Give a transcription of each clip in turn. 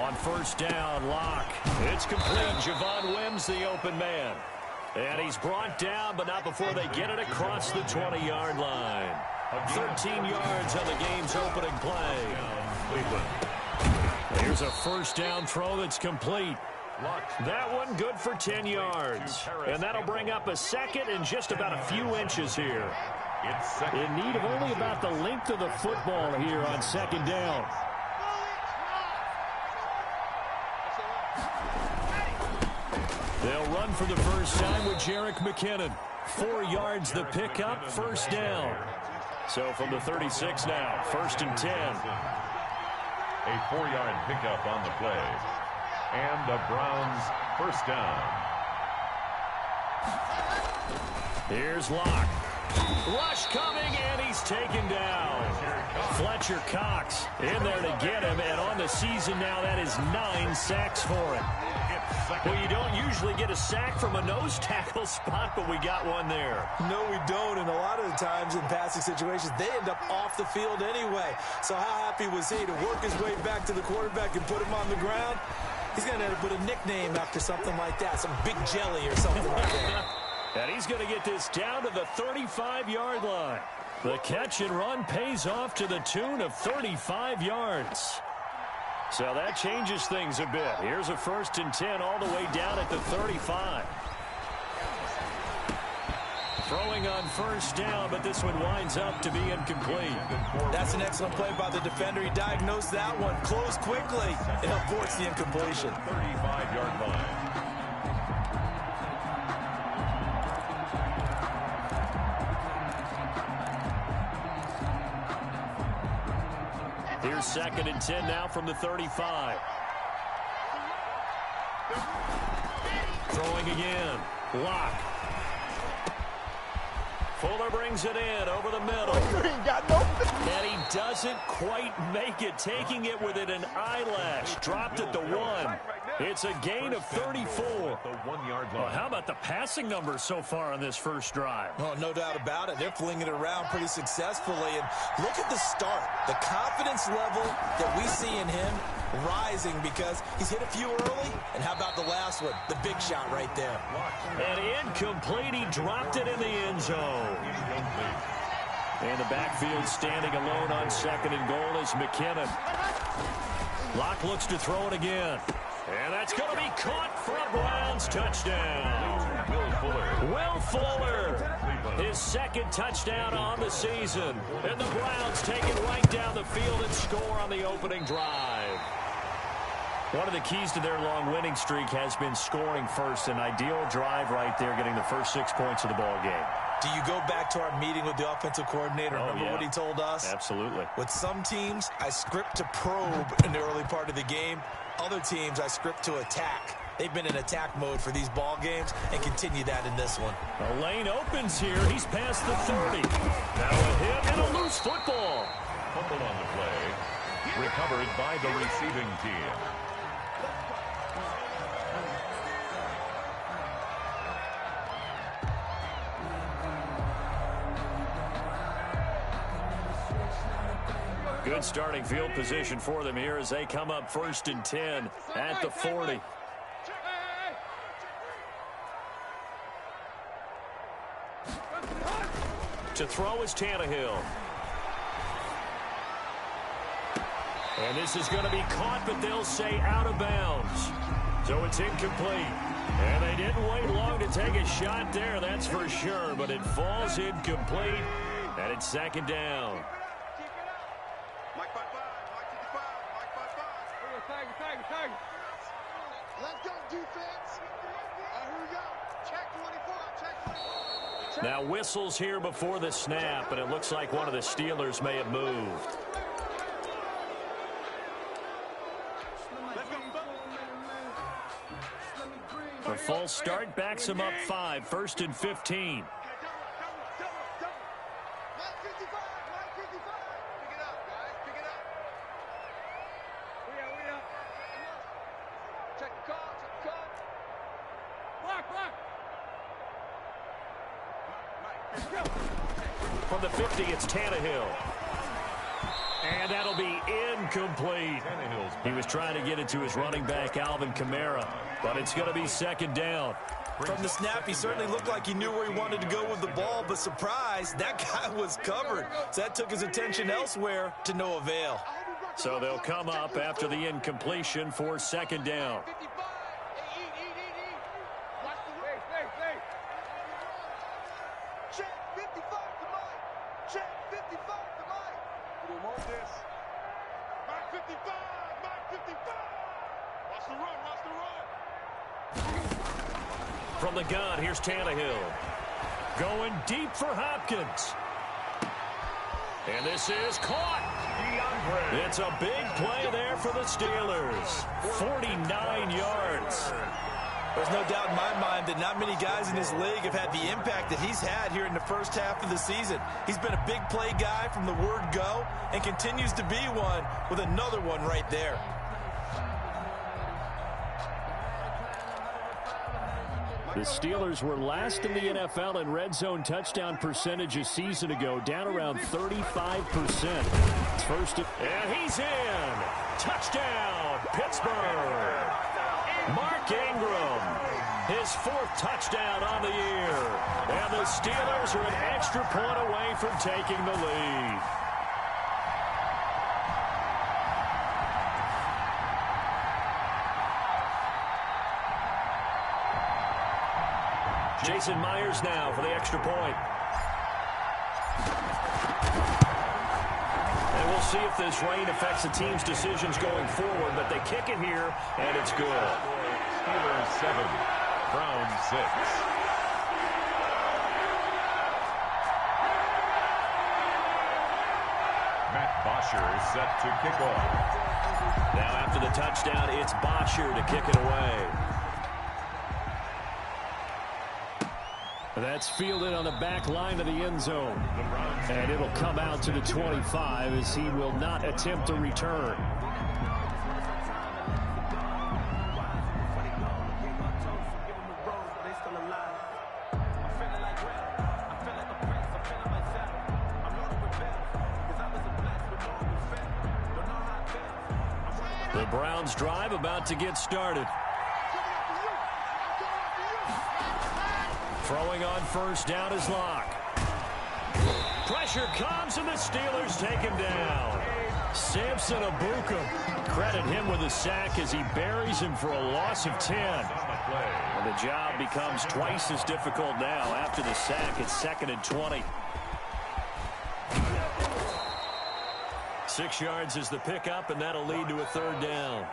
On first down, Locke. It's complete. Javon Wims, the open man. And he's brought down, but not before they get it across the 20-yard line. 13 yards on the game's opening play. Here's a first down throw that's complete. That one good for 10 yards. And that'll bring up a second and just about a few inches here. In need of only about the length of the football here on second down. They'll run for the first time with Jerick McKinnon. 4 yards the pickup, first down. So from the 36 now, first and 10. A 4-yard pickup on the play. And the Browns first down. Here's Locke. Rush coming, and he's taken down. Fletcher Cox in there to get him, and on the season now, that is 9 sacks for him. Well, you don't usually get a sack from a nose tackle spot, but we got one there. No, we don't, and a lot of the times in passing situations, they end up off the field anyway. So how happy was he to work his way back to the quarterback and put him on the ground? He's going to end up with a nickname after something like that, some Big Jelly or something like that. And he's going to get this down to the 35-yard line. The catch and run pays off to the tune of 35 yards. So that changes things a bit. Here's a first and 10 all the way down at the 35. Throwing on first down, but this one winds up to be incomplete. That's an excellent play by the defender. He diagnosed that one, closed quickly, and aborts the incompletion. 35-yard line. Here's second and 10 now from the 35. Throwing again. Locke. Fuller brings it in over the middle. And he doesn't quite make it, taking it within an eyelash. Dropped at the 1. It's a gain of 34. Well, how about the passing numbers so far on this first drive? Oh, no doubt about it. They're flinging it around pretty successfully. And look at the start. The confidence level that we see in him rising because he's hit a few early. And how about the last one? The big shot right there. And incomplete. He dropped it in the end zone. In the backfield, standing alone on second and goal is McKinnon. Locke looks to throw it again. And that's going to be caught for a Browns touchdown. Will Fuller, his second touchdown on the season. And the Browns take it right down the field and score on the opening drive. One of the keys to their long winning streak has been scoring first. An ideal drive right there, getting the first 6 points of the ball game. Do you go back to our meeting with the offensive coordinator? Remember what he told us? Absolutely. With some teams, I script to probe in the early part of the game. Other teams, I script to attack. They've been in attack mode for these ball games and continue that in this one. The lane opens here. He's past the 30. Now a hit and a loose football. Fumble on the play. Recovered by the receiving team. Good starting field position for them here as they come up first and 10 at the 40. To throw is Tannehill. And this is going to be caught, but they'll say out of bounds. So it's incomplete. And they didn't wait long to take a shot there, that's for sure. But it falls incomplete, and it's second down. Let's go, defense. Here we go. Check 24. Check 24. Now whistles here before the snap, and it looks like one of the Steelers may have moved. The false start backs him up 5, first and 15. From the 50, it's Tannehill. And that'll be incomplete. He was trying to get it to his running back, Alvin Kamara, but it's going to be second down. From the snap, he certainly looked like he knew where he wanted to go with the ball, but surprise, that guy was covered. So that took his attention elsewhere to no avail. So they'll come up after the incompletion for second down. Check 55 to Mike. Check 55 to Mike. We want this. Mike 55. Mike 55. Watch the run. Watch the run. From the gun, here's Tannehill. Going deep for Hopkins. And this is caught. It's a big play there for the Steelers. 49 yards. There's no doubt in my mind that not many guys in this league have had the impact that he's had here in the first half of the season. He's been a big play guy from the word go and continues to be one with another one right there. The Steelers were last in the NFL in red zone touchdown percentage a season ago, down around 35%. First, and he's in. Touchdown, Pittsburgh. Mark Ingram, his 4th touchdown on the year. And the Steelers are an extra point away from taking the lead. Jason Myers now for the extra point. And we'll see if this rain affects the team's decisions going forward, but they kick it here, and it's good. Steelers 7, Browns 6. Matt Bosher is set to kick off. Now after the touchdown, it's Bosher to kick it away. That's fielded on the back line of the end zone. And it'll come out to the 25 as he will not attempt a return. The Browns drive about to get started. Throwing on first down is Locke. Pressure comes and the Steelers take him down. Samson Abuka, credit him with a sack as he buries him for a loss of 10. And the job becomes twice as difficult now after the sack. It's 2nd and 20. 6 yards is the pickup, and that'll lead to a 3rd down.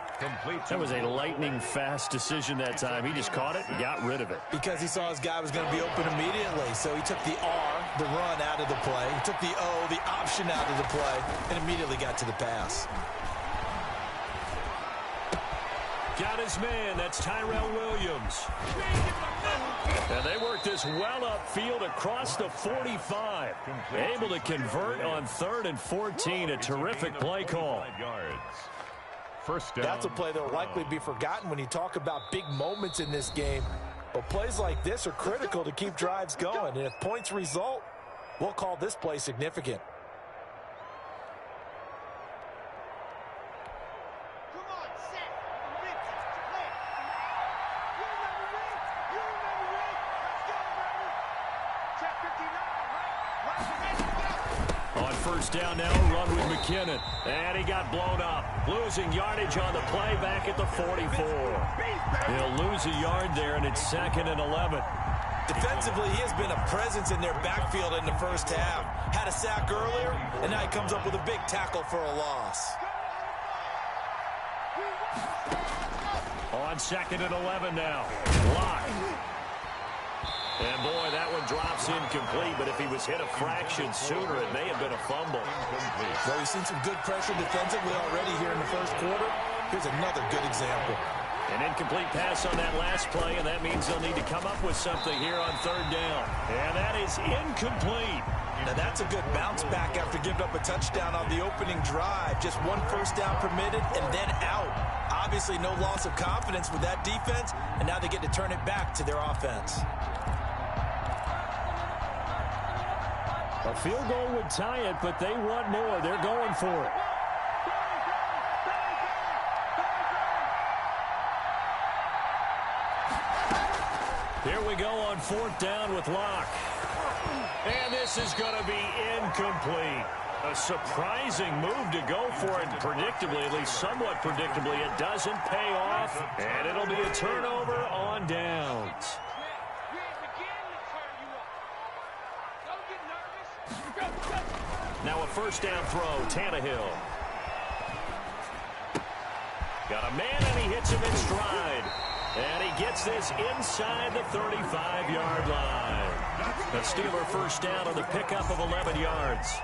That was a lightning-fast decision that time. He just caught it and got rid of it. Because he saw his guy was going to be open immediately, so he took the R, the run, out of the play. He took the O, the option, out of the play, and immediately got to the pass. Got his man. That's Tyrell Williams. And they work this well upfield across the 45. Able to convert on 3rd and 14. A terrific play call. First down. That's a play that will likely be forgotten when you talk about big moments in this game. But plays like this are critical to keep drives going. And if points result, we'll call this play significant. First down now, run with McKinnon. And he got blown up. Losing yardage on the play back at the 44. He'll lose a yard there, and it's 2nd and 11. Defensively, he has been a presence in their backfield in the first half. Had a sack earlier, and now he comes up with a big tackle for a loss. On 2nd and 11 now. Locke. And, boy, that one drops incomplete, but if he was hit a fraction sooner, it may have been a fumble. Well, we've seen some good pressure defensively already here in the first quarter. Here's another good example. An incomplete pass on that last play, and that means they'll need to come up with something here on 3rd down. And that is incomplete. Now, that's a good bounce back after giving up a touchdown on the opening drive. Just 1 first down permitted and then out. Obviously, no loss of confidence with that defense, and now they get to turn it back to their offense. A field goal would tie it, but they want more. They're going for it. Here we go on 4th down with Locke. And this is going to be incomplete. A surprising move to go for it, predictably, at least somewhat predictably. It doesn't pay off, and it'll be a turnover on downs. Now a 1st down throw, Tannehill. Got a man, and he hits him in stride. And he gets this inside the 35-yard line. A Steeler 1st down on the pickup of 11 yards.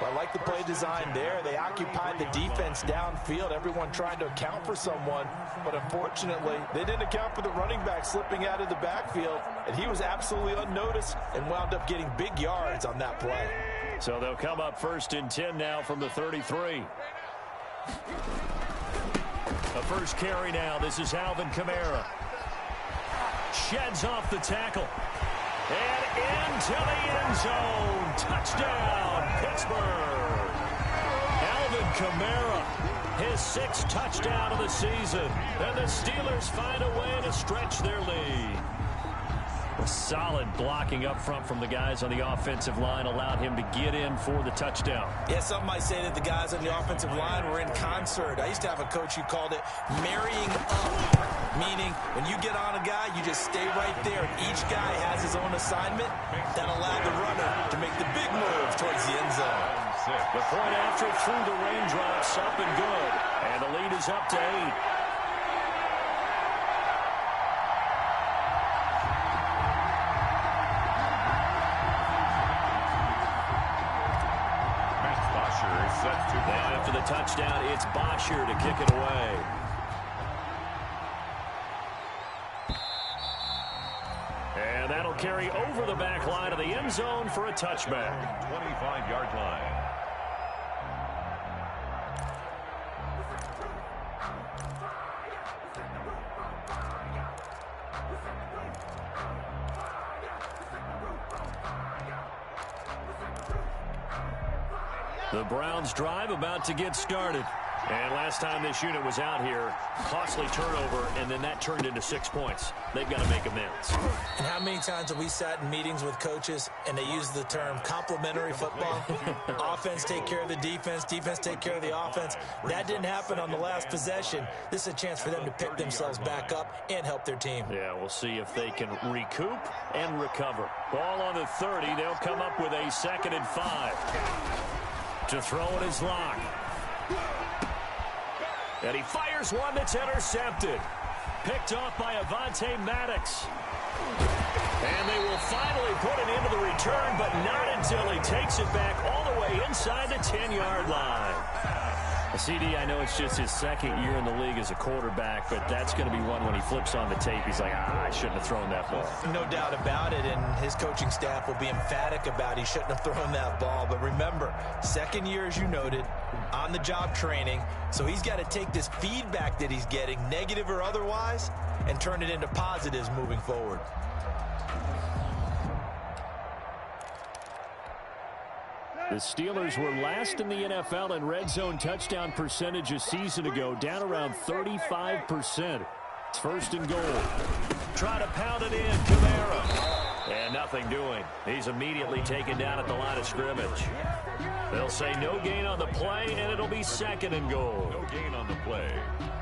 Well, I like the play design there. They occupied the defense downfield, everyone trying to account for someone. But unfortunately, they didn't account for the running back slipping out of the backfield. And he was absolutely unnoticed and wound up getting big yards on that play. So they'll come up 1st and 10 now from the 33. A 1st carry now. This is Alvin Kamara. Sheds off the tackle. And into the end zone. Touchdown, Pittsburgh. Alvin Kamara, his 6th touchdown of the season. And the Steelers find a way to stretch their lead. Solid blocking up front from the guys on the offensive line allowed him to get in for the touchdown. Yeah, some might say that the guys on the offensive line were in concert. I used to have a coach who called it marrying up, meaning when you get on a guy, you just stay right there. Each guy has his own assignment that allowed the runner to make the big move towards the end zone. The point after through the raindrops, up and good. And the lead is up to 8. Now after the touchdown, it's Bosher to kick it away. And that'll carry over the back line of the end zone for a touchback. 25-yard line. The Browns drive about to get started. And last time this unit was out here, costly turnover, and then that turned into 6 points. They've got to make amends. And how many times have we sat in meetings with coaches and they use the term complementary football? Offense take care of the defense, defense take care of the offense. That didn't happen on the last possession. This is a chance for them to pick themselves back up and help their team. Yeah, we'll see if they can recoup and recover. Ball on the 30. They'll come up with a 2nd and 5. To throw it is Locke. And he fires one that's intercepted. Picked off by Avonte Maddox. And they will finally put it into the return, but not until he takes it back all the way inside the 10-yard line. CD, I know it's just his 2nd year in the league as a quarterback, but that's going to be one when he flips on the tape. He's like, I shouldn't have thrown that ball. No doubt about it, and his coaching staff will be emphatic about he shouldn't have thrown that ball. But remember, 2nd year, as you noted, on-the-job training, so he's got to take this feedback that he's getting, negative or otherwise, and turn it into positives moving forward. The Steelers were last in the NFL in red zone touchdown percentage a season ago, down around 35%. It's 1st and goal. Try to pound it in, Kamara. And nothing doing. He's immediately taken down at the line of scrimmage. They'll say no gain on the play, and it'll be 2nd and goal. No gain on the play.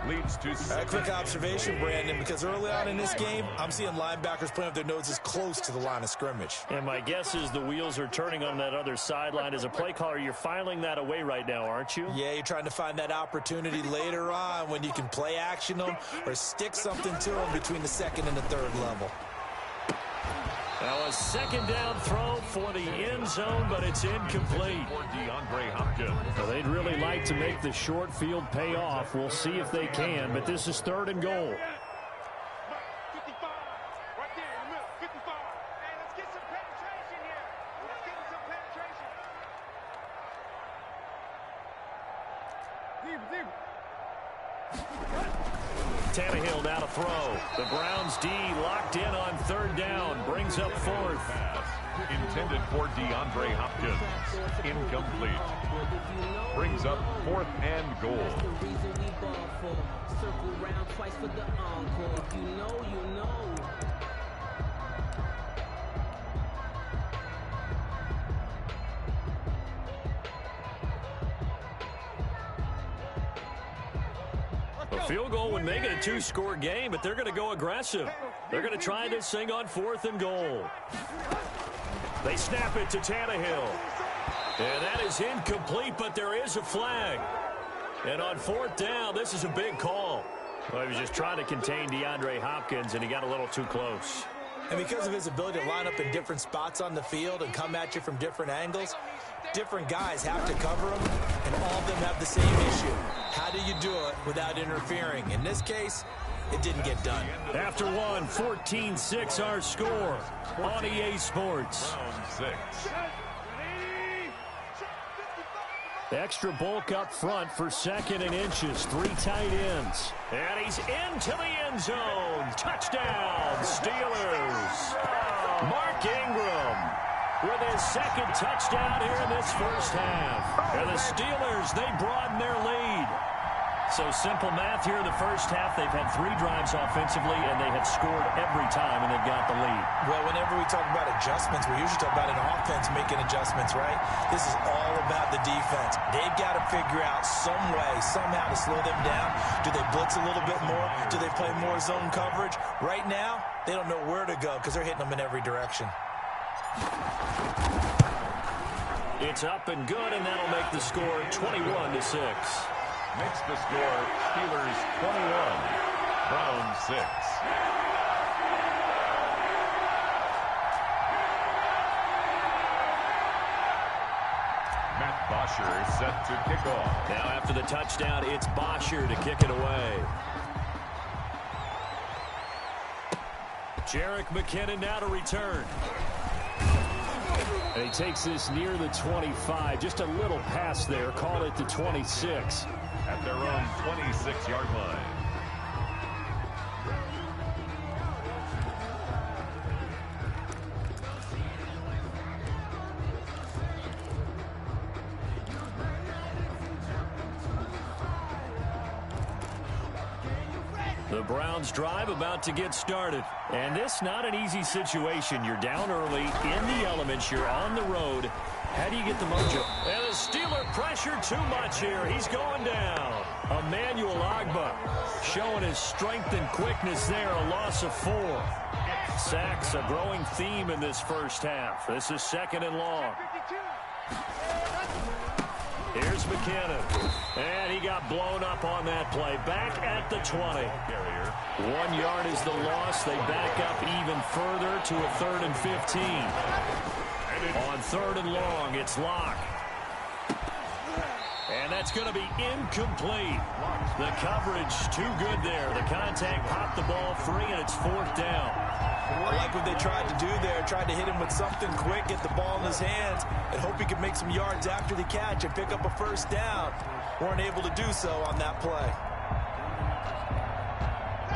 Leads to A quick observation, Brandon, because early on in this game, I'm seeing linebackers playing with their noses close to the line of scrimmage. And my guess is the wheels are turning on that other sideline. As a play caller, you're filing that away right now, aren't you? Yeah, you're trying to find that opportunity later on when you can play action them or stick something to them between the 2nd and the 3rd level. Now a 2nd down throw for the end zone, but it's incomplete. for DeAndre Hopkins. Well, they'd really like to make the short field pay off. We'll see if they can, but this is 3rd and goal. 55, right there in the middle, 55. Hey, let's get some penetration here. Let's get some penetration. Tannehill now to throw. The Browns D locked in on 3rd down. Brings up 4th. Intended for DeAndre Hopkins. Incomplete. Brings up 4th and goal. Circle round twice for the encore. If you know, you know. A field goal would make it a 2-score game, but they're going to go aggressive. They're going to try this thing on 4th and goal. They snap it to Tannehill. And that is incomplete, but there is a flag. And on 4th down, this is a big call. Well, he was just trying to contain DeAndre Hopkins, and he got a little too close. And because of his ability to line up in different spots on the field and come at you from different angles, different guys have to cover him, and all of them have the same issue. How do you do it without interfering? In this case, it didn't get done. After one, 14-6 our score on EA Sports. Round 6. Extra bulk up front for 2nd and inches. 3 tight ends. And he's into the end zone. Touchdown, Steelers. Mark Ingram with his 2nd touchdown here in this first half. And the Steelers, they broaden their lead. So simple math here in the first half. They've had 3 drives offensively, and they have scored every time, and they've got the lead. Well, whenever we talk about adjustments, we usually talk about an offense making adjustments, right? This is all about the defense. They've got to figure out some way, somehow to slow them down. Do they blitz a little bit more? Do they play more zone coverage? Right now, they don't know where to go because they're hitting them in every direction. It's up and good, and that'll make the score 21-6. Makes the score Steelers 21, Browns 6. Matt Bosher is set to kick off. Now after the touchdown, it's Bosher to kick it away. Jerick McKinnon now to return. And he takes this near the 25. Just a little pass there. Call it the 26. At their own 26-yard line. The Browns drive about to get started. And this not an easy situation. You're down early, in the elements, you're on the road. How do you get the mojo? And the Steeler pressure too much here. He's going down. Emmanuel Ogbah showing his strength and quickness there. A loss of 4. Sacks, a growing theme in this first half. This is 2nd and long. Here's McKinnon. And he got blown up on that play. Back at the 20. 1 yard is the loss. They back up even further to a 3rd and 15. On 3rd and long, it's Locke. And that's going to be incomplete. The coverage too good there. The contact popped the ball free, and it's 4th down. I like what they tried to do there. Tried to hit him with something quick, get the ball in his hands, and hope he could make some yards after the catch and pick up a 1st down. Weren't able to do so on that play.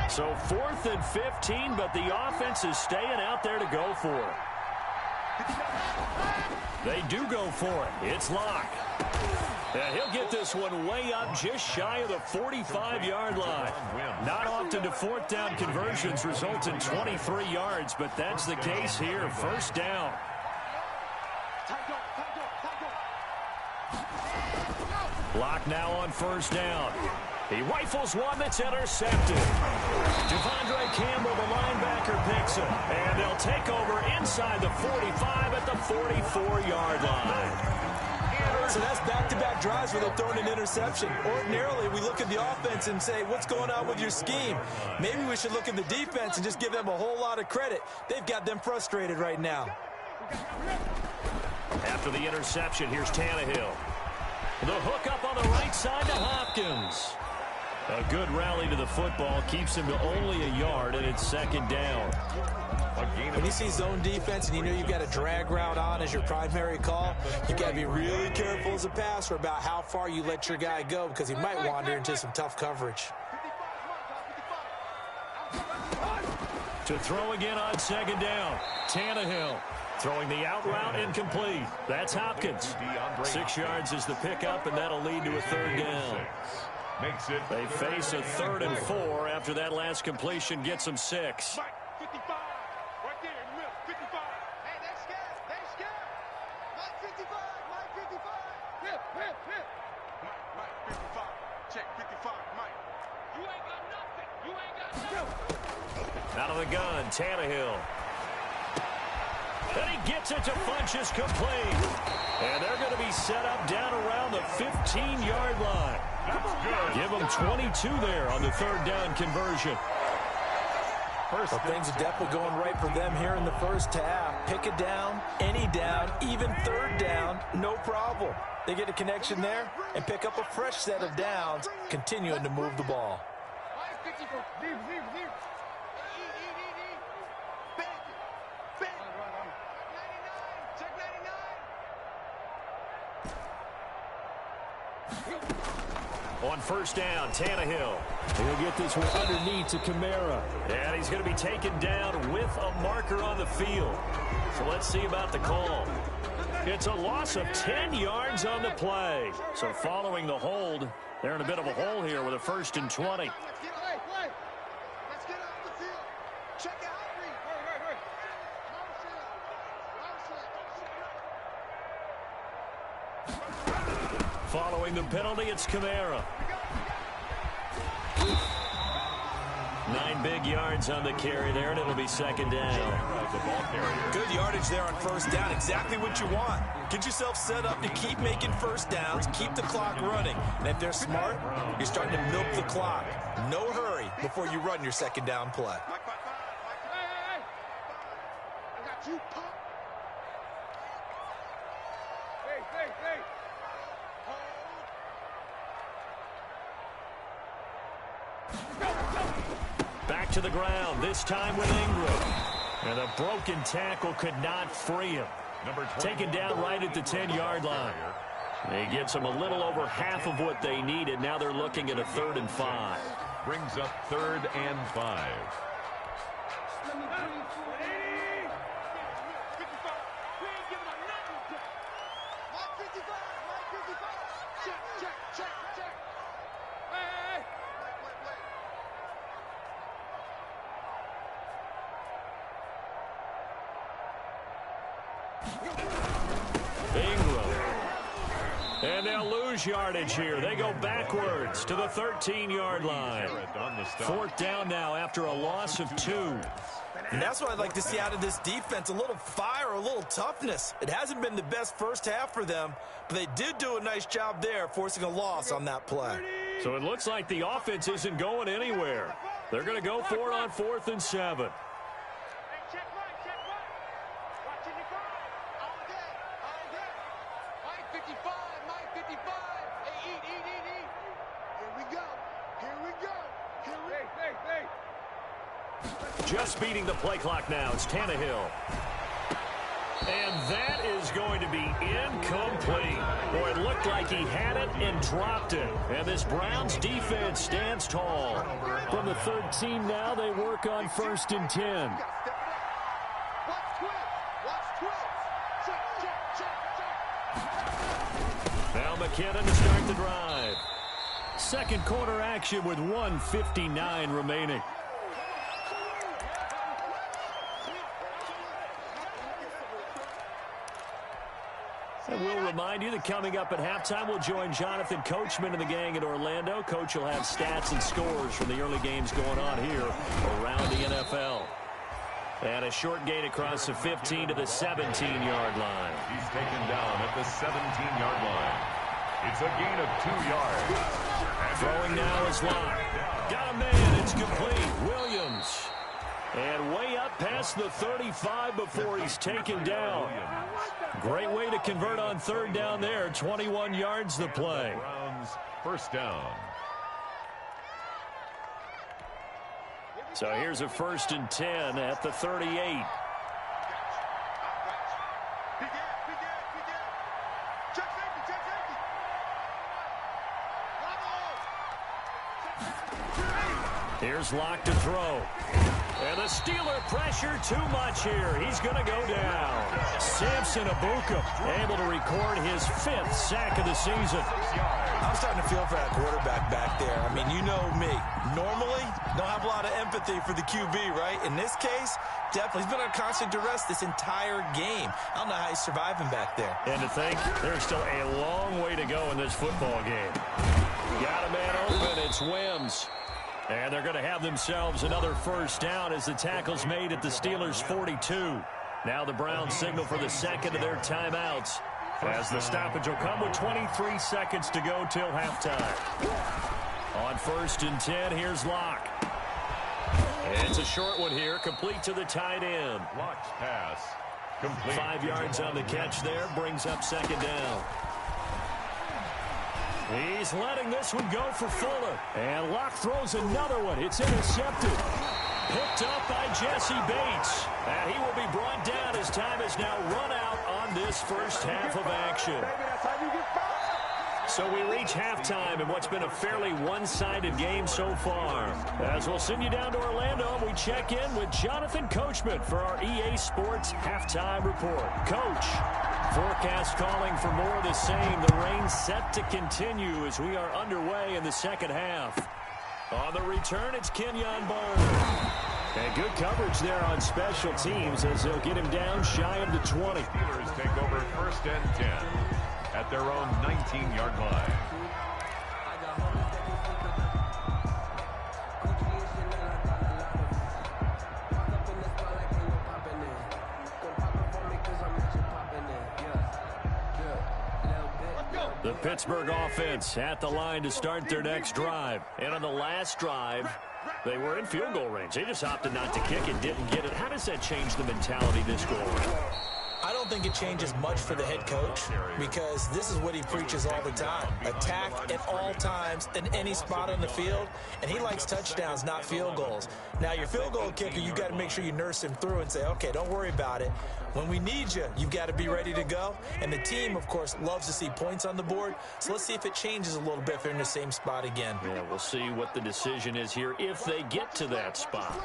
So 4th and 15, but the offense is staying out there to go for it. They do go for it. It's Locke. And he'll get this one way up just shy of the 45-yard line. Not often do 4th down conversions result in 23 yards, but that's the case here. 1st down. Locke now on 1st down. He rifles one that's intercepted. Devondre Campbell, the linebacker, picks him. And they'll take over inside the 45 at the 44-yard line. So that's back-to-back drives where they're throwing an interception. Ordinarily, we look at the offense and say, what's going on with your scheme? Maybe we should look at the defense and just give them a whole lot of credit. They've got them frustrated right now. After the interception, here's Tannehill. The hook up on the right side to Hopkins. A good rally to the football keeps him to only a yard, and it's 2nd down. When you see zone defense and you know you've got a drag route on as your primary call, you've got to be really careful as a passer about how far you let your guy go because he might wander into some tough coverage. To throw again on second down. Tannehill throwing the out route incomplete. That's Hopkins. 6 yards is the pickup, and that'll lead to a third down. They face a 3rd and 4 after that last completion gets them 6. Mike, 55. Right there in the middle. 55. Hey, they're scared. They're scared. Mike 55. Mike 55. Hit. Mike 55. Check 55. Mike. You ain't got nothing. You ain't got nothing. Out of the gun, Tannehill. And he gets it to Funchess complete. And they're going to be set up down around the 15-yard line. Give them 22 there on the 3rd down conversion. Well, things are definitely going right for them here in the first half. Pick a down, any down, even 3rd down, no problem. They get a connection there and pick up a fresh set of downs, continuing to move the ball. On 1st down, Tannehill. He'll get this one underneath to Kamara. And he's going to be taken down with a marker on the field. So let's see about the call. It's a loss of 10 yards on the play. So following the hold, they're in a bit of a hole here with a 1st and 20. Let's get off the field. Check out Reed. Following the penalty, it's Kamara. 9 big yards on the carry there, and it'll be 2nd down. Good yardage there on 1st down. Exactly what you want. Get yourself set up to keep making 1st downs, keep the clock running. And if they're smart, you're starting to milk the clock. No hurry before you run your 2nd down play. Hey. I got you, punk. Hey. Back to the ground, this time with Ingram. And a broken tackle could not free him. Taken down right at the 10-yard line. He gets them a little over half of what they needed. Now they're looking at a 3rd and 5. Brings up 3rd and 5. Check. Hey. Ingram. And they'll lose yardage here. They go backwards to the 13-yard line. 4th down now after a loss of 2. And that's what I'd like to see out of this defense, a little fire, a little toughness. It hasn't been the best first half for them, but they did do a nice job there, forcing a loss on that play. So it looks like the offense isn't going anywhere. They're going to go for it on 4th and 7. Check right. Watching the ground. All day. Mike 55. Hey, eat. Here we go. Hey. Just beating the play clock now. It's Tannehill. And that is going to be incomplete. Boy, it looked like he had it and dropped it. And this Browns defense stands tall. From the 13 now, they work on 1st and 10. Watch 12. Check. Now McKinnon to start the drive. 2nd quarter action with 1:59 remaining. And we'll remind you that coming up at halftime, we'll join Jonathan Coachman and the gang in Orlando. Coach will have stats and scores from the early games going on here around the NFL. And a short gain across the 15 to the 17-yard line. He's taken down at the 17-yard line. It's a gain of 2 yards. Throwing now is Locke. Got a man. It's complete. Williams. And way up past the 35 before he's taken down. Great way to convert on 3rd down there. 21 yards the play. Browns 1st down. So here's a 1st and 10 at the 38. Here's Locke to throw. And the Steeler pressure too much here. He's going to go down. Samson Abuka able to record his 5th sack of the season. I'm starting to feel for that quarterback back there. I mean, you know me. Normally, don't have a lot of empathy for the QB, right? In this case, definitely. He's been under constant duress this entire game. I don't know how he's surviving back there. And to think, there's still a long way to go in this football game. Got a man open. It's Wims. And they're going to have themselves another first down as the tackle's made at the Steelers' 42. Now the Browns signal for the second of their timeouts, as the stoppage will come with 23 seconds to go till halftime. On 1st and 10, here's Locke. It's a short one here, complete to the tight end. Locke's pass complete. 5 yards on the catch there, brings up 2nd down. He's letting this one go for Fuller. And Locke throws another one. It's intercepted. Picked up by Jesse Bates. And he will be brought down as time has now run out on this first half of action. So we reach halftime in what's been a fairly one-sided game so far. As we'll send you down to Orlando, we check in with Jonathan Coachman for our EA Sports Halftime Report. Coach, forecast calling for more of the same. The rain set to continue as we are underway in the second half. On the return, it's Kenyon Barnes. And good coverage there on special teams as they'll get him down shy of the 20. Steelers take over 1st and 10 at their own 19-yard line. The Pittsburgh offense at the line to start their next drive. And on the last drive, they were in field goal range. They just opted not to kick it, didn't get it. How does that change the mentality this go around? I don't think it changes much for the head coach because this is what he preaches all the time. Attack at all times in any spot on the field, and he likes touchdowns, not field goals. Now, your field goal kicker, you got to make sure you nurse him through and say, okay, don't worry about it. When we need you, you've got to be ready to go. And the team, of course, loves to see points on the board. So let's see if it changes a little bit if they're in the same spot again. Yeah, we'll see what the decision is here if they get to that spot.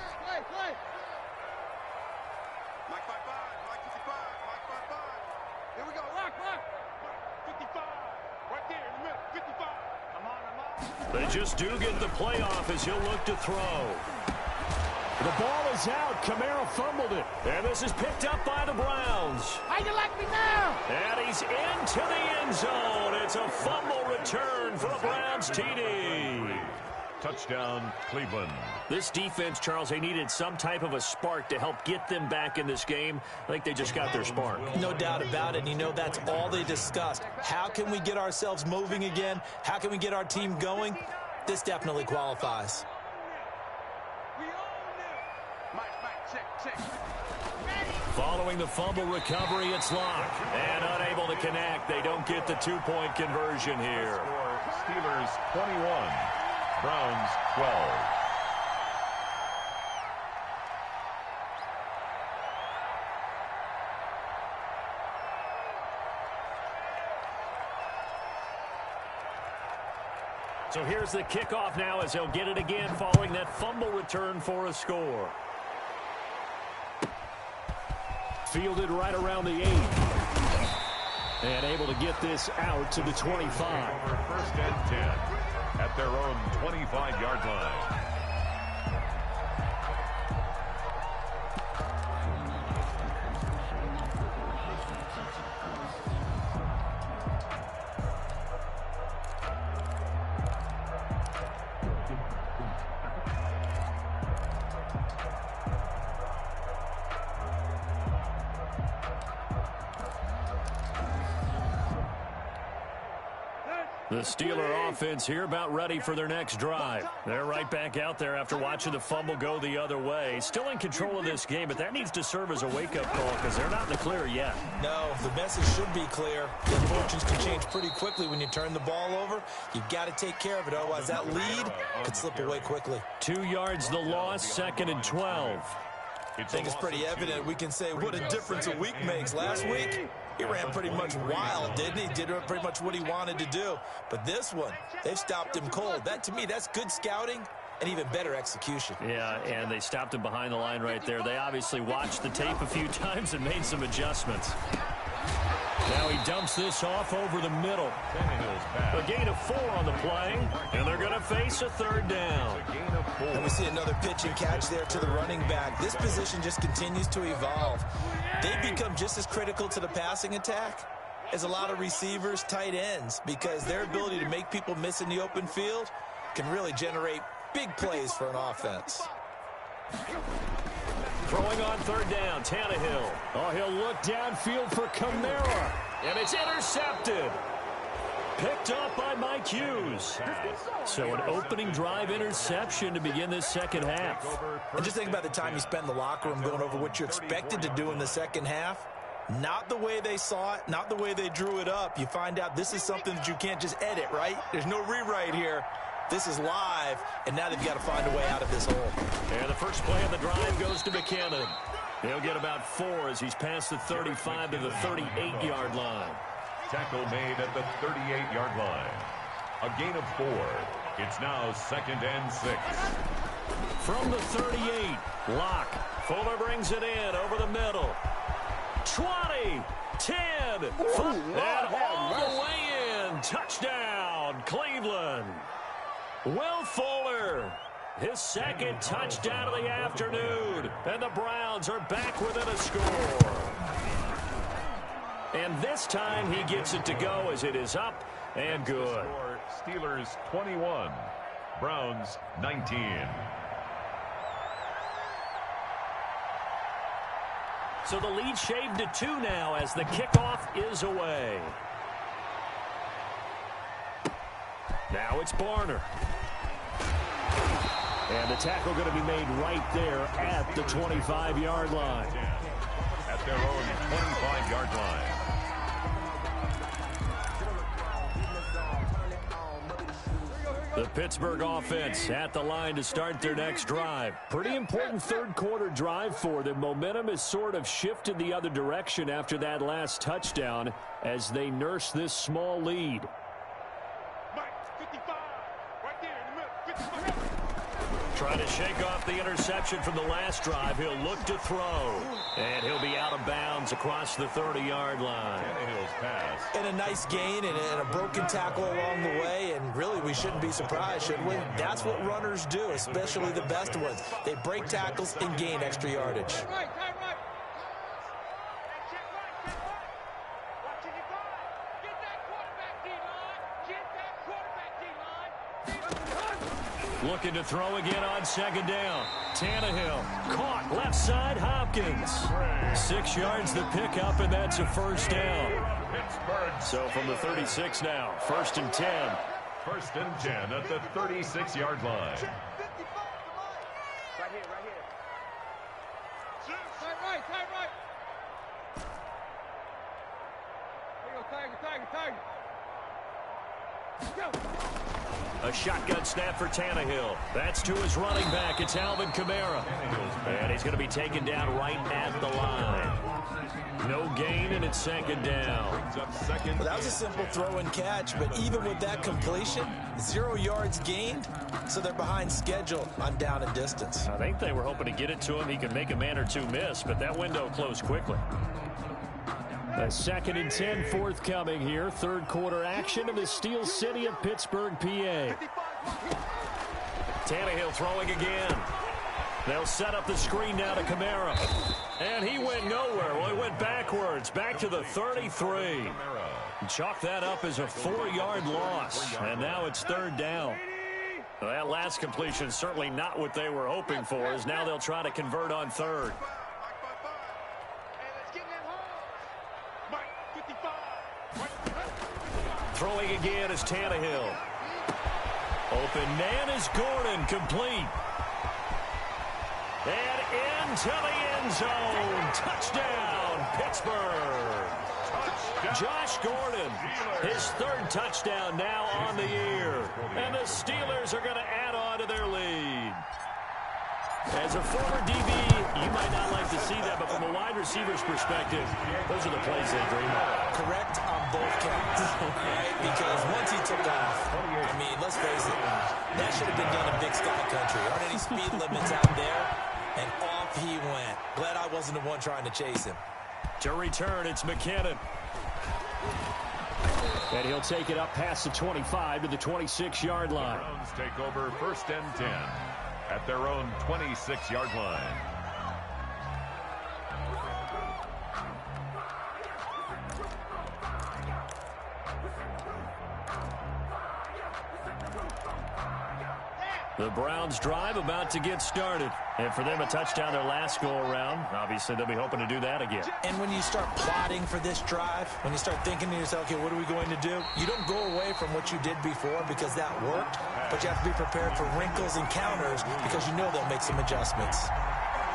They just do get the playoff as he'll look to throw. The ball is out. Kamara fumbled it. And this is picked up by the Browns. How you like me now? And he's into the end zone. It's a fumble return for a Browns TD. Touchdown, Cleveland. This defense, Charles, they needed some type of a spark to help get them back in this game. I think they just got their spark. No doubt about it. And you know, that's all they discussed. How can we get ourselves moving again? How can we get our team going? This definitely qualifies. Following the fumble recovery, it's Locke. And unable to connect. They don't get the two-point conversion here. Steelers 21, Browns 12. So here's the kickoff now as they'll get it again following that fumble return for a score. Fielded right around the 8. And able to get this out to the 25. Over 1st and 10 at their own 25-yard line. The Steeler offense here about ready for their next drive. They're right back out there after watching the fumble go the other way. Still in control of this game, but that needs to serve as a wake-up call because they're not in the clear yet. No, the message should be clear. The fortunes can change pretty quickly when you turn the ball over. You've got to take care of it, otherwise that lead could slip away quickly. 2 yards the loss, 2nd and 12. I think it's pretty evident. We can say what a difference a week makes. Last week, he ran pretty much wild, didn't he? Did pretty much what he wanted to do. But this one, they've stopped him cold. That, to me, that's good scouting and even better execution. Yeah, and they stopped him behind the line right there. They obviously watched the tape a few times and made some adjustments. Now he dumps this off over the middle. A gain of 4 on the play, and they're going to face a third down. And we see another pitch and catch there to the running back. This position just continues to evolve. They become just as critical to the passing attack as a lot of receivers, tight ends, because their ability to make people miss in the open field can really generate big plays for an offense. Throwing on third down, Tannehill. Oh, he'll look downfield for Kamara. And it's intercepted. Picked up by Mike Hughes. So an opening drive interception to begin this second half. And just think about the time you spend in the locker room going over what you expected to do in the second half. Not the way they saw it, not the way they drew it up. You find out this is something that you can't just edit, right? There's no rewrite here. This is live, and now they've got to find a way out of this hole. And the first play of the drive goes to McKinnon. He'll get about 4 as he's past the 35 to the 38-yard line. Tackle made at the 38-yard line. A gain of 4. It's now 2nd and 6. From the 38, Locke. Fuller brings it in over the middle. 20, 10, 5, and all the way in. Touchdown, Cleveland. Will Fuller, his second touchdown of the afternoon. And the Browns are back within a score. And this time he gets it to go as it is up and good. Steelers 21, Browns 19. So the lead shaved to 2 now as the kickoff is away. Now it's Barner. And the tackle going to be made right there at the 25-yard line. At their own 25-yard line. The Pittsburgh offense at the line to start their next drive. Pretty important third quarter drive for them. Momentum has sort of shifted the other direction after that last touchdown as they nurse this small lead. Trying to shake off the interception from the last drive. He'll look to throw. And he'll be out of bounds across the 30-yard line. Tannehill's pass. And a nice gain and a broken tackle along the way. And really, we shouldn't be surprised, should we? That's what runners do, especially the best ones. They break tackles and gain extra yardage. Looking to throw again on second down. Tannehill caught left side Hopkins. 6 yards the pickup, and that's a first down. So from the 36 now, 1st and 10. 1st and 10 at the 36-yard line. Right here. Tight right. Here you go, Tiger. Go. A shotgun snap for Tannehill. That's to his running back. It's Alvin Kamara. And he's going to be taken down right at the line. No gain, and it's 2nd down. Well, that was a simple throw and catch, but even with that completion, 0 yards gained, so they're behind schedule on down and distance. I think they were hoping to get it to him. He could make a man or two miss, but that window closed quickly. A 2nd and 10 forthcoming here. Third quarter action in the Steel City of Pittsburgh, PA. Tannehill throwing again. They'll set up the screen now to Kamara. And he went nowhere. Well, he went backwards, back to the 33. Chalk that up as a 4-yard loss. And now it's 3rd down. Well, that last completion certainly not what they were hoping for, as now they'll try to convert on 3rd. Throwing again is Tannehill. Open man is Gordon, complete. And into the end zone. Touchdown, Pittsburgh. Josh Gordon, his 3rd touchdown now on the year. And the Steelers are going to add on to their lead. As a former DB, you might not like to see that, but from a wide receiver's perspective, those are the plays they dream of. Correct on both counts, right? Because once he took off, I mean, let's face it, That should have been done in Big Sky Country. Aren't any speed limits out there? And off he went. Glad I wasn't the one trying to chase him. To return, it's McKinnon. And he'll take it up past the 25 to the 26-yard line. The Browns take over 1st and 10 at their own 26-yard line. The Browns drive about to get started. And for them, a touchdown their last go-around. Obviously, they'll be hoping to do that again. And when you start plotting for this drive, when you start thinking to yourself, okay, what are we going to do? You don't go away from what you did before because that worked, but you have to be prepared for wrinkles and counters because you know they'll make some adjustments.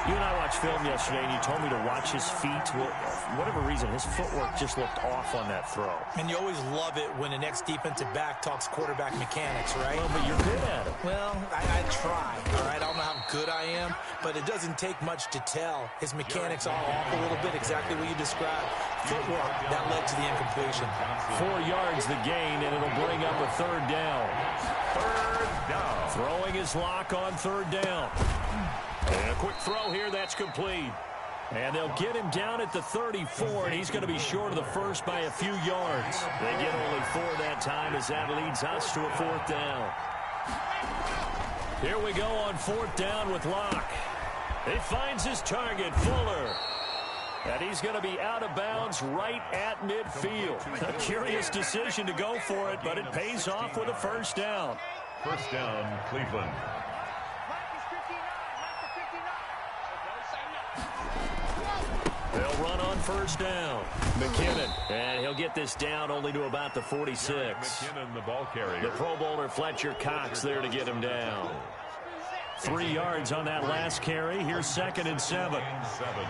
You and I watched film yesterday, and you told me to watch his feet. Well, for whatever reason, his footwork just looked off on that throw. And you always love it when the next defensive back talks quarterback mechanics, right? Well, but you're good at it. Well, I try, all right? I don't know how good I am, but it doesn't take much to tell. His mechanics are off a little bit, exactly what you described. Footwork, that led to the incompletion. 4 yards the gain, and it'll bring up a 3rd down. 3rd down. Throwing his lock on 3rd down. And a quick throw here, that's complete. And they'll get him down at the 34, and he's going to be short of the first by a few yards. They get only 4 that time as that leads us to a 4th down. Here we go on 4th down with Locke. He finds his target, Fuller. And he's going to be out of bounds right at midfield. A curious decision to go for it, but it pays off with a 1st down. 1st down, Cleveland. They'll run on 1st down. McKinnon. And he'll get this down only to about the 46. McKinnon, the ball carrier. The Pro Bowler Fletcher Cox there to get him down. 3 yards on that last carry. Here's 2nd and 7. 7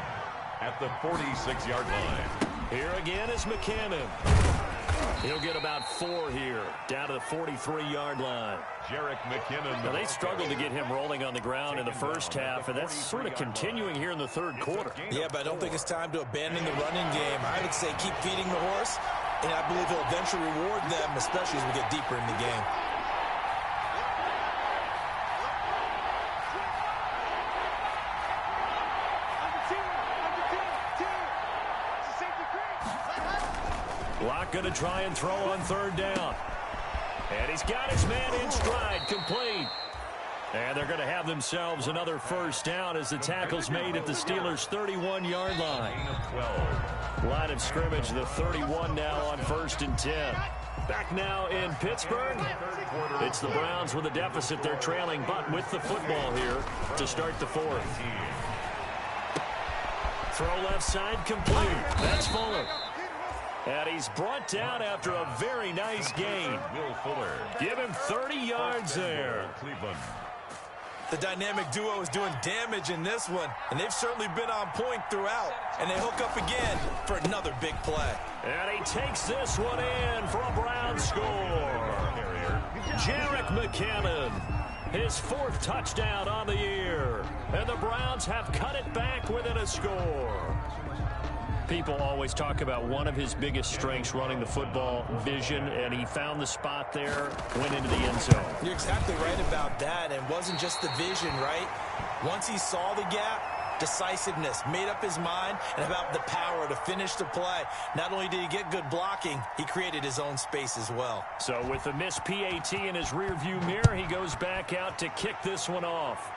at the 46-yard line. Here again is McKinnon. He'll get about 4 here, down to the 43-yard line. Jerick McKinnon. Now, they struggled to get him rolling on the ground in the first half, and that's sort of continuing here in the 3rd quarter. Yeah, but I don't think it's time to abandon the running game. I would say keep feeding the horse, and I believe he'll eventually reward them, especially as we get deeper in the game. Locke going to try and throw on 3rd down. And he's got his man in stride, complete. And they're going to have themselves another 1st down as the tackle's made at the Steelers' 31-yard line. Line of scrimmage, the 31 now on 1st and 10. Back now in Pittsburgh. It's the Browns with a deficit. They're trailing, but with the football here to start the 4th. Throw left side, complete. That's Fuller. And he's brought down after a very nice gain. Will Fuller. Give him 30 yards there. Cleveland. The dynamic duo is doing damage in this one, and they've certainly been on point throughout. And they hook up again for another big play. And he takes this one in for a Brown score. Jerick McKinnon, his 4th touchdown on the year. And the Browns have cut it back within a score. People always talk about one of his biggest strengths running the football, vision, and he found the spot there, went into the end zone. You're exactly right about that. It wasn't just the vision, right? Once he saw the gap, decisiveness, made up his mind, and about the power to finish the play. Not only did he get good blocking, he created his own space as well. So with the missed PAT in his rearview mirror, he goes back out to kick this one off.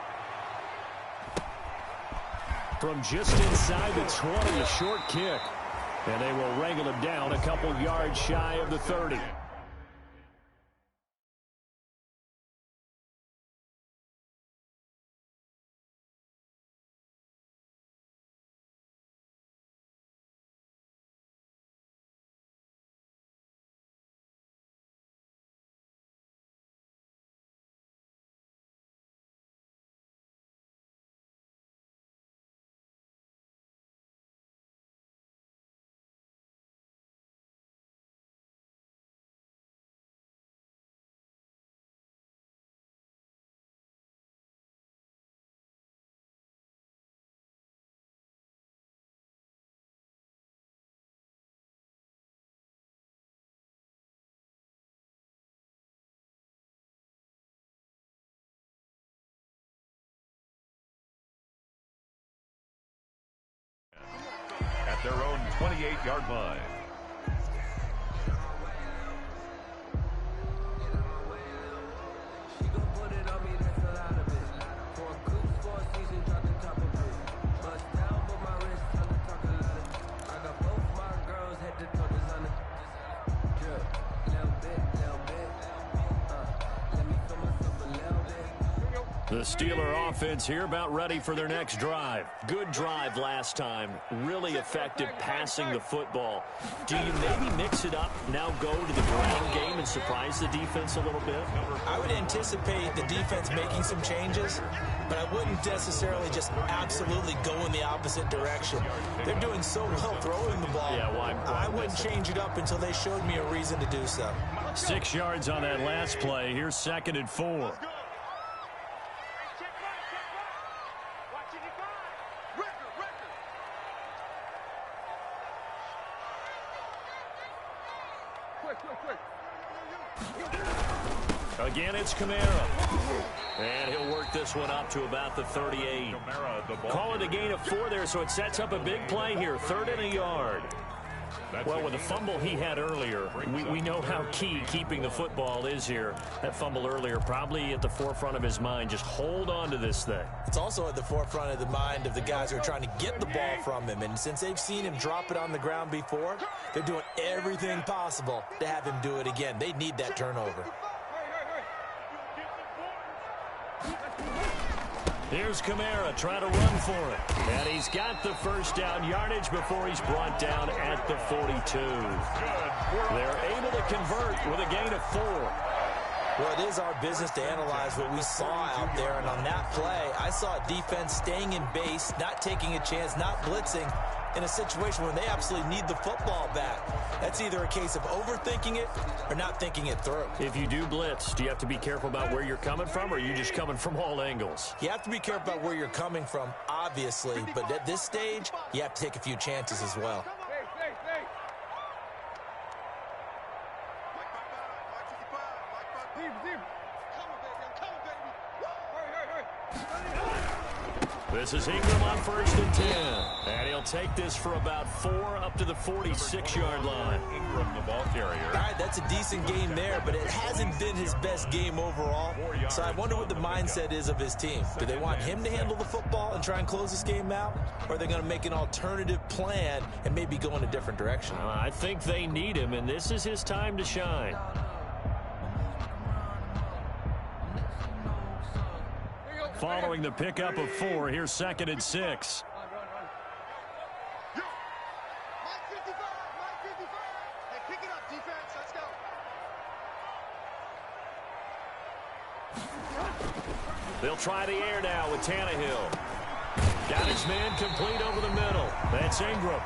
From just inside the 20, a short kick. And they will wrangle him down a couple yards shy of the 30. 28-yard line. The Steeler offense here about ready for their next drive. Good drive last time. Really effective passing the football. Do you maybe mix it up, now go to the ground game and surprise the defense a little bit? I would anticipate the defense making some changes, but I wouldn't necessarily just absolutely go in the opposite direction. They're doing so well throwing the ball. Yeah, well, I wouldn't change it up until they showed me a reason to do so. 6 yards on that last play. Here's 2nd and 4. Again, it's Kamara. And he'll work this one up to about the 38. Call it a gain of 4 there, so it sets up a big play here. 3rd and a yard. Well, with the fumble he had earlier, we know how key keeping the football is here. That fumble earlier probably at the forefront of his mind. Just hold on to this thing. It's also at the forefront of the mind of the guys who are trying to get the ball from him. And since they've seen him drop it on the ground before, they're doing everything possible to have him do it again. They need that turnover. Here's Kamara trying to run for it. And he's got the first down yardage before he's brought down at the 42. They're able to convert with a gain of 4. Well, it is our business to analyze what we saw out there. And on that play, I saw a defense staying in base, not taking a chance, not blitzing, in a situation where they absolutely need the football back. That's either a case of overthinking it or not thinking it through. If you do blitz, do you have to be careful about where you're coming from, or are you just coming from all angles? You have to be careful about where you're coming from, obviously, but at this stage, you have to take a few chances as well. This is Ingram on 1st and 10. And he'll take this for about 4 up to the 46-yard line. Ingram, the ball carrier. All right, that's a decent game there, but it hasn't been his best game overall. So I wonder what the mindset is of his team. Do they want him to handle the football and try and close this game out? Or are they going to make an alternative plan and maybe go in a different direction? I think they need him, and this is his time to shine. Following the pickup of 4, here's 2nd and 6. They'll try the air now with Tannehill. Got his man complete over the middle. That's Ingram.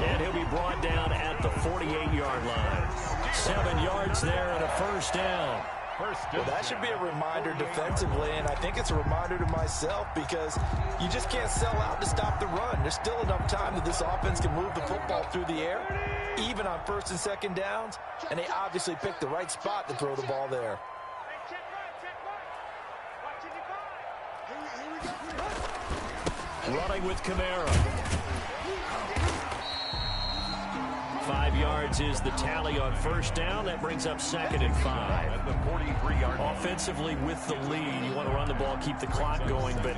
And he'll be brought down at the 48-yard line. 7 yards there and a first down. Well, that should be a reminder defensively, and I think it's a reminder to myself because you just can't sell out to stop the run. There's still enough time that this offense can move the football through the air, even on 1st and 2nd downs, and they obviously picked the right spot to throw the ball there. Running with Kamara. 5 yards is the tally on first down. That brings up 2nd and 5. At the 43-yard line. Offensively with the lead, you want to run the ball, keep the clock going, but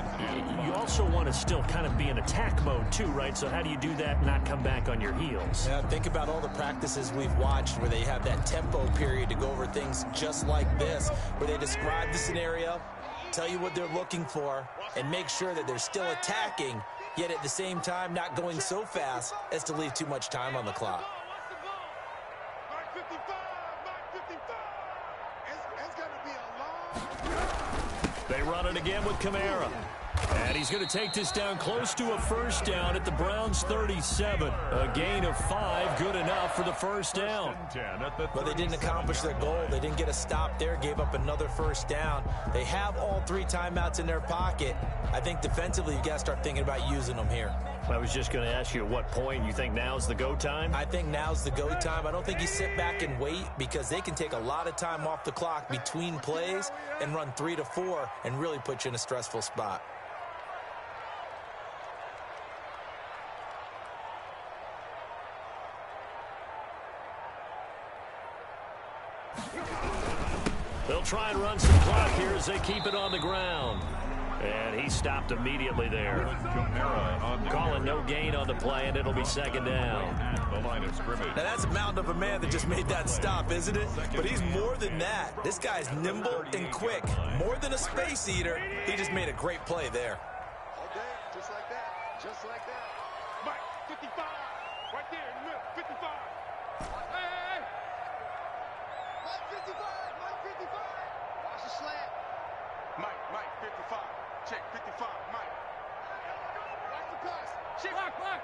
you also want to still kind of be in attack mode too, right? So how do you do that and not come back on your heels? Yeah, think about all the practices we've watched where they have that tempo period to go over things just like this, where they describe the scenario, tell you what they're looking for, and make sure that they're still attacking, yet at the same time not going so fast as to leave too much time on the clock. They run it again with Kamara. And he's going to take this down close to a first down at the Browns' 37. A gain of 5, good enough for the first down. But they didn't accomplish their goal. They didn't get a stop there, gave up another first down. They have all 3 timeouts in their pocket. I think defensively you've got to start thinking about using them here. I was just going to ask you at what point you think now's the go time? I think now's the go time. I don't think you sit back and wait because they can take a lot of time off the clock between plays and run 3 to 4 and really put you in a stressful spot. try and run some clock here as they keep it on the ground. And he stopped immediately there. Calling no gain on the play, and it'll be second down. The line of scrimmage. Now, that's a mountain of a man that just made that stop, isn't it? But he's more than that. This guy's nimble and quick. More than a space eater. He just made a great play there. Okay, just like that. Just like that. Mike, 55. Right there in the middle. 55. Hey! Mike, 55. Mike, 55. Watch the slant. Mike, 55. Check, 55. Mike. Watch the pass. Check. Mike.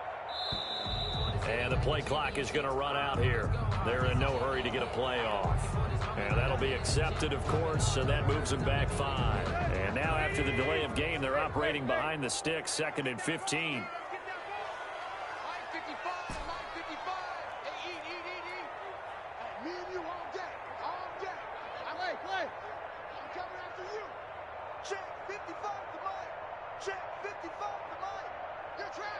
And the play clock is going to run out here. They're in no hurry to get a play off. And that'll be accepted, of course, and that moves them back 5. And now after the delay of game, they're operating behind the sticks, 2nd and 15. Mike, 55. Mike, 55. Hey, eat. Hey, me and you all day. All day. Play. I'm coming after you. Check, 55 to Mike. Check, 55 to Mike. You're trash.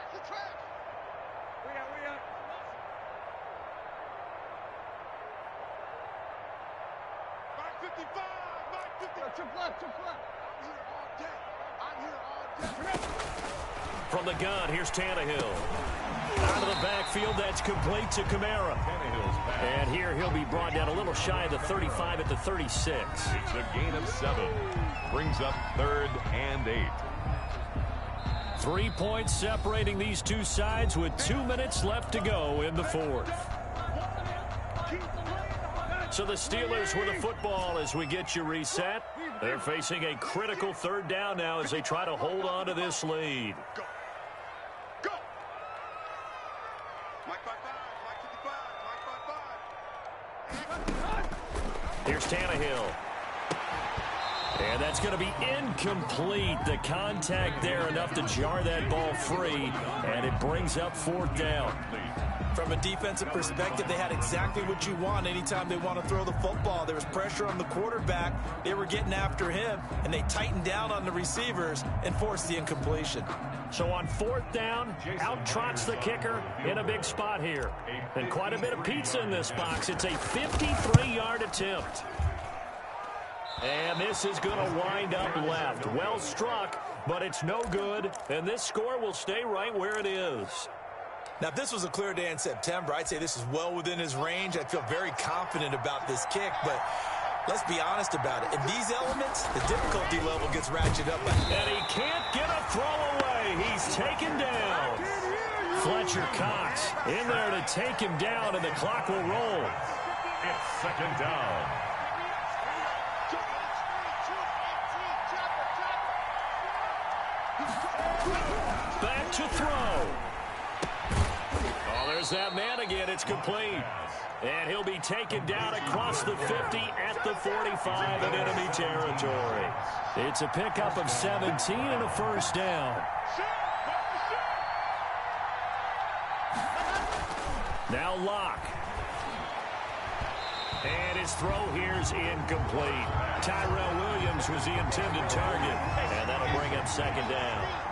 We out. Mike 55. Mike 55. Triple up. I'm here all day. From the gun, here's Tannehill. Out of the backfield, that's complete to Kamara. And here he'll be brought down a little shy of the 35 at the 36. It's a gain of 7. Brings up 3rd and 8. 3 points separating these two sides with 2 minutes left to go in the 4th. So the Steelers with the football as we get you reset. They're facing a critical 3rd down now as they try to hold on to this lead. Go. Mike 55. Mike 55. Mike 55. Here's Tannehill. And that's going to be incomplete. The contact there enough to jar that ball free, and it brings up 4th down. From a defensive perspective, they had exactly what you want anytime they want to throw the football. There was pressure on the quarterback. They were getting after him, and they tightened down on the receivers and forced the incompletion. So on 4th down, out trots the kicker in a big spot here. And quite a bit of pizza in this box. It's a 53-yard attempt. And this is going to wind up left. Well struck, but it's no good. And this score will stay right where it is. Now, if this was a clear day in September, I'd say this is well within his range. I'd feel very confident about this kick, but let's be honest about it. In these elements, the difficulty level gets ratcheted up. And he can't get a throw away. He's taken down. Fletcher Cox in there to take him down, and the clock will roll. It's 2nd down. Back to throw. Oh, there's that man again. It's complete. And he'll be taken down across the 50 at the 45 in enemy territory. It's a pickup of 17 and a 1st down. Now Locke. And his throw here's incomplete. Tyrell Williams was the intended target. And that'll bring up 2nd down.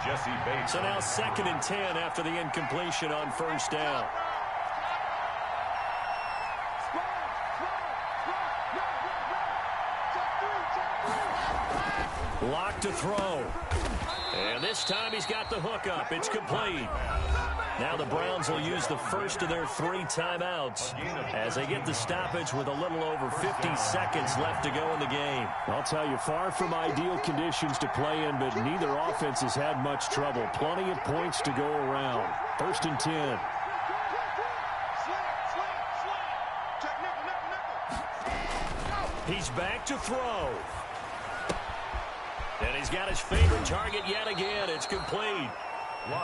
Jesse Bates. So now 2nd and 10 after the incompletion on 1st down. Lock to throw. And this time he's got the hook up. It's complete. Now the Browns will use the first of their 3 timeouts as they get the stoppage with a little over 50 seconds left to go in the game. I'll tell you, far from ideal conditions to play in, but neither offense has had much trouble. Plenty of points to go around. 1st and 10. He's back to throw. And he's got his favorite target yet again. It's complete.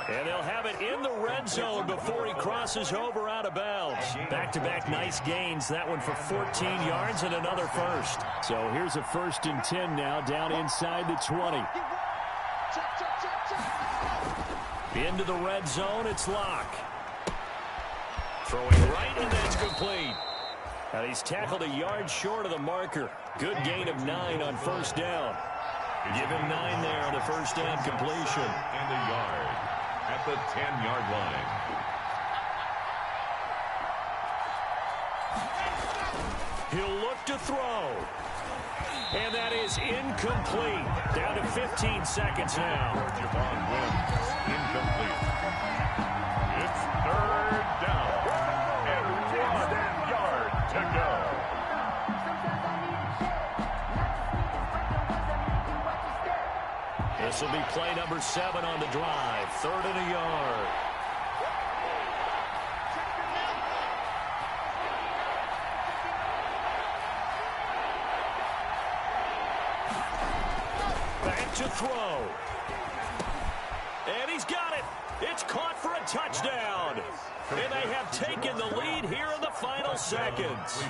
And they'll have it in the red zone before he crosses over out of bounds. Back-to-back nice gains. That one for 14 yards and another 1st. So here's a 1st and 10 now down inside the 20. Into the red zone, it's Locke. Throwing right, and that's complete. And he's tackled a yard short of the marker. Good gain of 9 on 1st down. Give him 9 there on the 1st down completion. And a yard at the 10-yard line. He'll look to throw. And that is incomplete. Down to 15 seconds now. Javon wins. Incomplete. It's third down. And 1 yard to go. This will be play number 7 on the drive. 3rd and a yard. Back to throw. And he's got it. It's caught for a touchdown. And they have taken the lead here in the final seconds.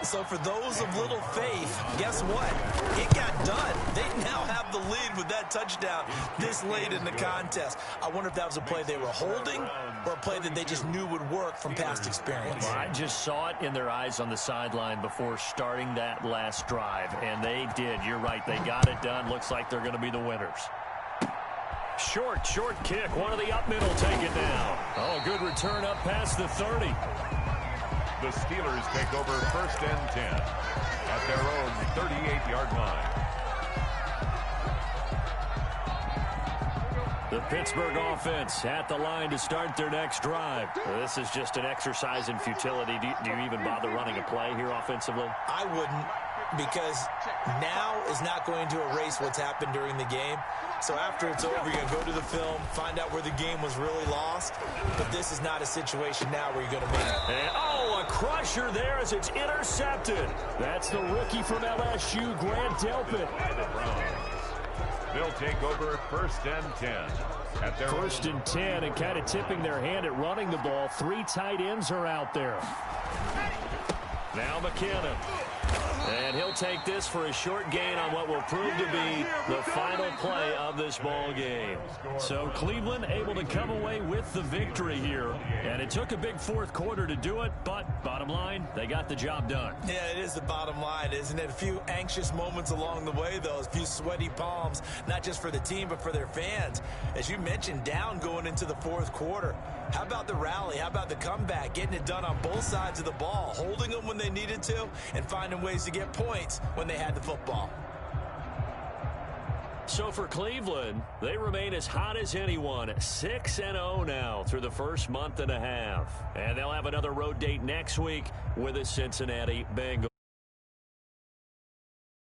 So for those of little faith, guess what? It got done. They now have the lead with that touchdown this late in the contest. I wonder if that was a play they were holding or a play that they just knew would work from past experience. Well, I just saw it in their eyes on the sideline before starting that last drive, and they did. You're right. They got it done. Looks like they're going to be the winners. Short kick. One of the up middle take it down. Oh, good return up past the 30. The Steelers take over 1st and 10 at their own 38-yard line. The Pittsburgh offense at the line to start their next drive. This is just an exercise in futility. Do you even bother running a play here offensively? I wouldn't, because now is not going to erase what's happened during the game. So after it's over, you're going to go to the film, find out where the game was really lost. But this is not a situation now where you're going to make it. And, oh, a crusher there as it's intercepted. That's the rookie from LSU, Grant Delpit. The Browns. They'll take over 1st and 10 at their 1st and 10, and kind of tipping their hand at running the ball. 3 tight ends are out there. Now McKinnon. And he'll take this for a short gain on what will prove to be the final play of this ball game. So Cleveland able to come away with the victory here. And it took a big 4th quarter to do it, but bottom line, they got the job done. Yeah, it is the bottom line, isn't it? A few anxious moments along the way, though. A few sweaty palms, not just for the team, but for their fans. As you mentioned, down going into the 4th quarter. How about the rally? How about the comeback? Getting it done on both sides of the ball, holding them when they needed to, and finding ways to get points when they had the football. So for Cleveland, they remain as hot as anyone, 6-0 now through the first month and a half. And they'll have another road date next week with the Cincinnati Bengals.